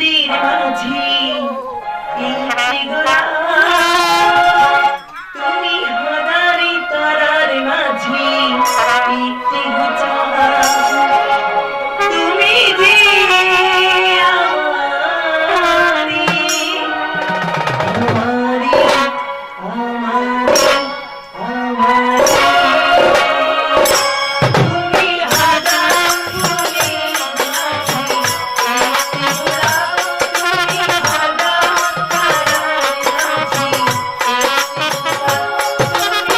নদীর মাঝি একটি গোলাপ, তুমি হদারি তারার মাঝি একটি গোলাপ, তুমি যে আমারি আমারি আমারি আমারি, তুমি হাজার ফুলের মাঝি একটি গোলাপ, তুমি হাজার তারার মাঝি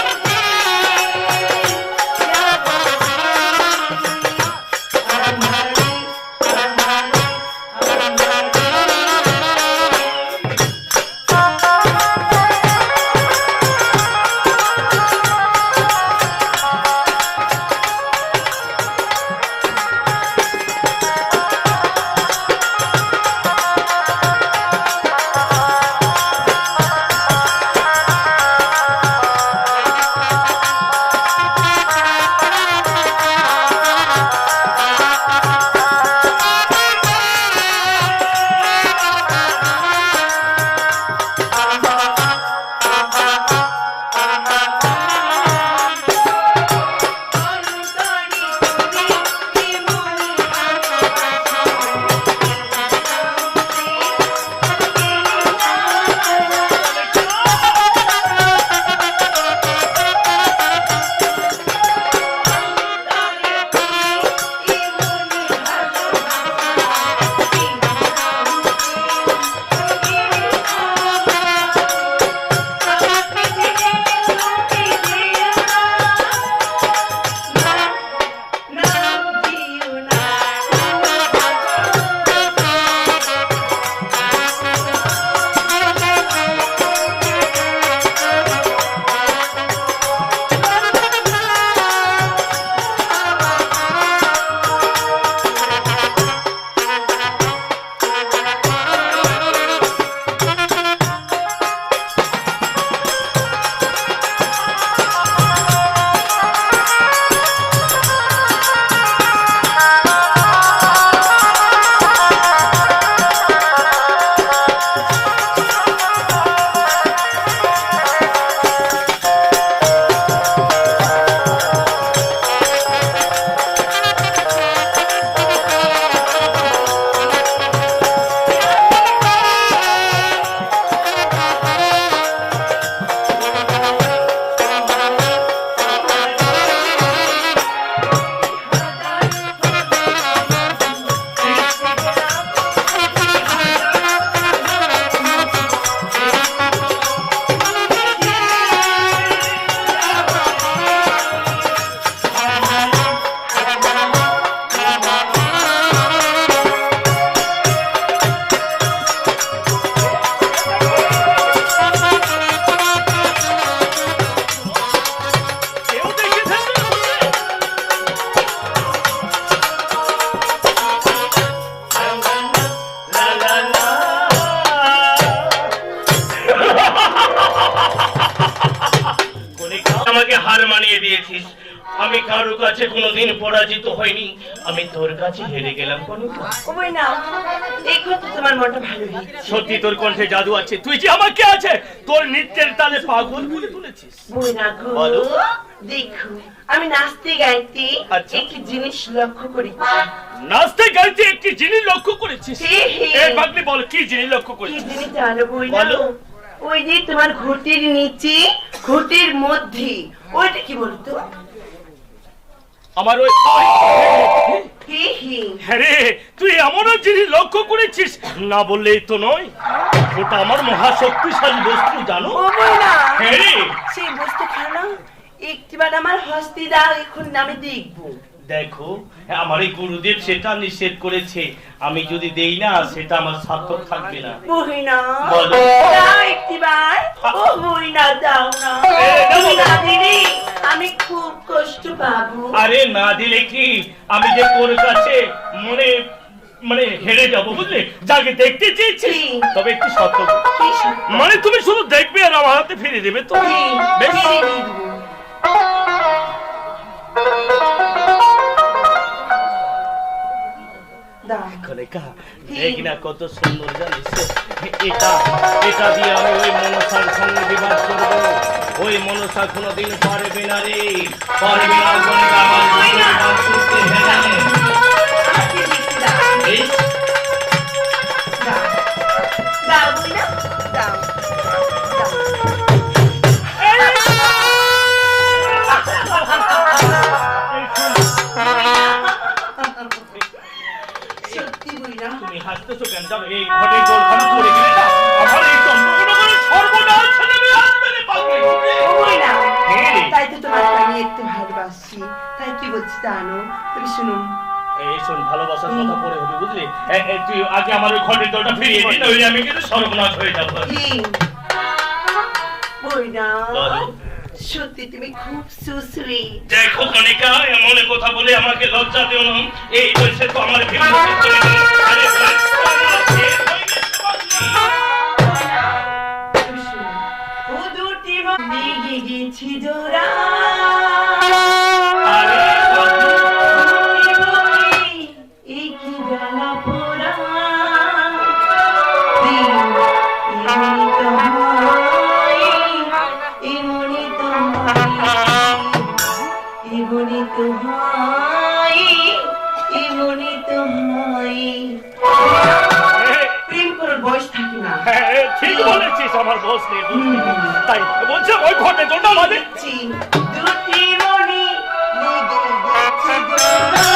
একটি হার মানিয়ে দিয়েছিস। আমি কারো কাছে কোনোদিন পরাজিত হইনি, আমি তোর কাছে হেরে গেলাম। ওই না, এই কথা তোমার মনটা ভালো হয়েছে। সত্যি তোর কণ্ঠে জাদু আছে, তুই যে আমাকে আছে তোর নৃত্যের তালে পাগল করে তুলেছিস। ওই না গো, বলো। দেখো আমি নাচতে গাইতে একটি জিনিস লক্ষ্য করি। নাচতে গাইতে একটি জিনিস লক্ষ্য করেছিস? এই পাগলি বল, কি জিনিস লক্ষ্য করেছিস? কি জিনিস জানো বলো? ওই যে তোমার ঘটির নিচে, ঘটির মধ্যে, ওইটা কি বলতো? আমার ওই হ্যাঁ রে, তুই এমন জিনিস লক্ষ্য করেছিস, না বললেই তো নয়। ওটা আমার মহাশক্তিশালী বস্তু, জানো? হ্যাঁ রে, সেই বস্তু খানা একটিবার আমার হস্তে দাও, এখন আমি দেখবো। দেখো, আমার এই গুরুদেব সেটা নিষেধ করেছে, আমি যদি দেই না সেটা আমার সার্থক থাকবে না। বহিনা বলো। দাও একটিবার। ও বহিনা দাও না, না দিদি আমি খুব কষ্ট পাবো। আরে না দিলে কি, আমি যে তোর কাছে মনে মানে হেরে যাবো, বুঝলে? যাকে দেখতে চেয়েছি, তবে একটু শর্ত, মানে তুমি শুধু দেখবে আর আমার হাতে ফিরে দেবে তো। বেশ, দাও। কণিকা দেখ না কত সুন্দর জানিস এটা এটা দিয়ে আমি ওই মনসার সঙ্গে বিবাহ করব। ওই মনসা কোনোদিন পারবে না রে, পারবে না কণিকা আমার জীবনে বাস করতে। হ্যাঁ আজকে দিচ্ছি, দাও। এই দাও। দাও বই না? দাও। সত্যি বই না? তুমি হাসতেছো কেন? জানো এই ঘটে গোলখানা পড়ে গেলে না আমার এই চন্দ্রনগরের সর্বনাশ ছেলে মেয়ে আসবে রে পাগলি। বই না? হ্যাঁ। তাই তো তোমাকে আমি একটু ভালোবাসি। তাই কি বলছি জানো? তুমি শুনো। এই শোন, ভালোবাসার কথা পরে হবে বুঝলি? তুই আগে আমার ওই ঘটের জলটা ফিরিয়ে দিন, নইলে আমি কিন্তু সর্বনাশ হয়ে যাবো। কি? বই না? বলো। সত্যি তুমি খুব সুশ্রী। দেখো কণিকা, এমন কথা বলে আমাকে লজ্জা দিও না। এই বয়সে তো আমার ভিন্ন চলে গেল। আরে বয়স তো আমার শেষ হয়ে গেছে বাবলি। তুমি শুনো। ও দুটি মন লেগে গেছি জোড়া। আরে বাবলি, বুকে বুকে এই কি জ্বালা পোড়া। প্রেম এমনই তো হয়, এমনই তো হয়, এমনই তো হয়, এমনই তো হয়। প্রেম করার বয়স থাকে না। হ্যাঁ, ঠিক বলেছিস, আমার বস নেই বুঝলি? তাই বলছে ওই ঘটের জলটা আমাদের দেখছি দুটি মনে লেগে গেছে জোড়া।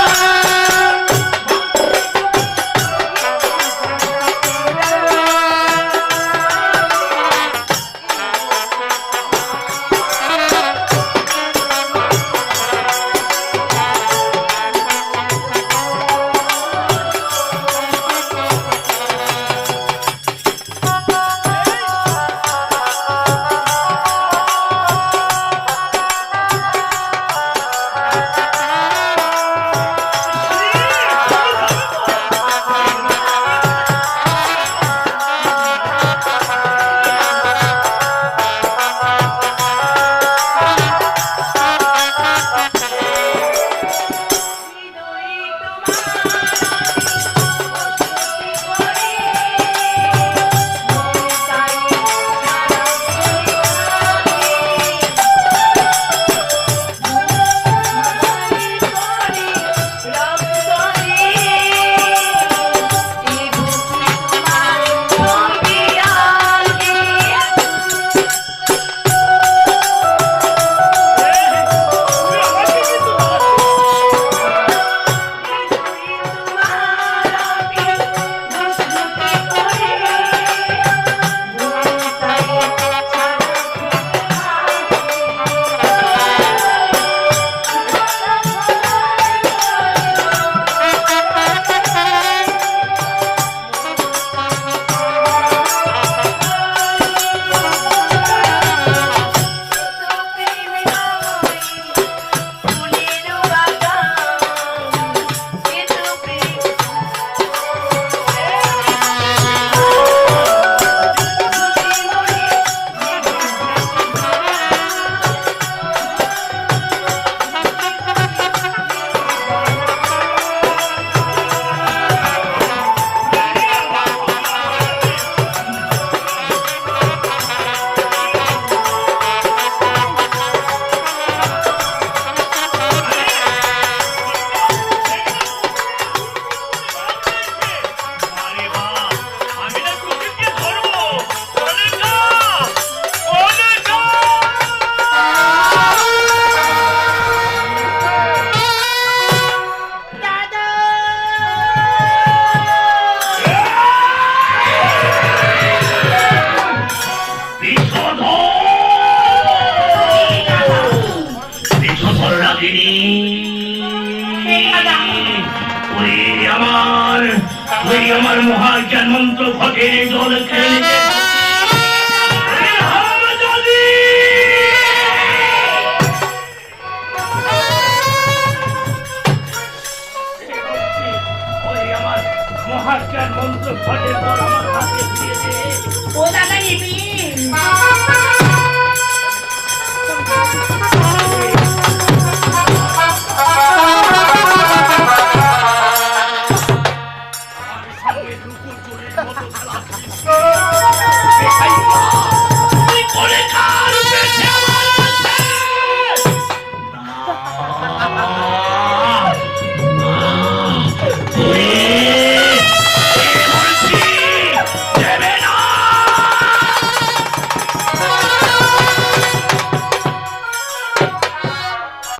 ওই আমার মহাজ্ঞান মন্ত্র ঘটের জল খেলে মহাজ্ঞান মন্ত্র ঘটের জল আমার হাতে দিয়ে দে। ও দাদা নিবি লুকোচুরির মতো খেলা কৃষ্ণ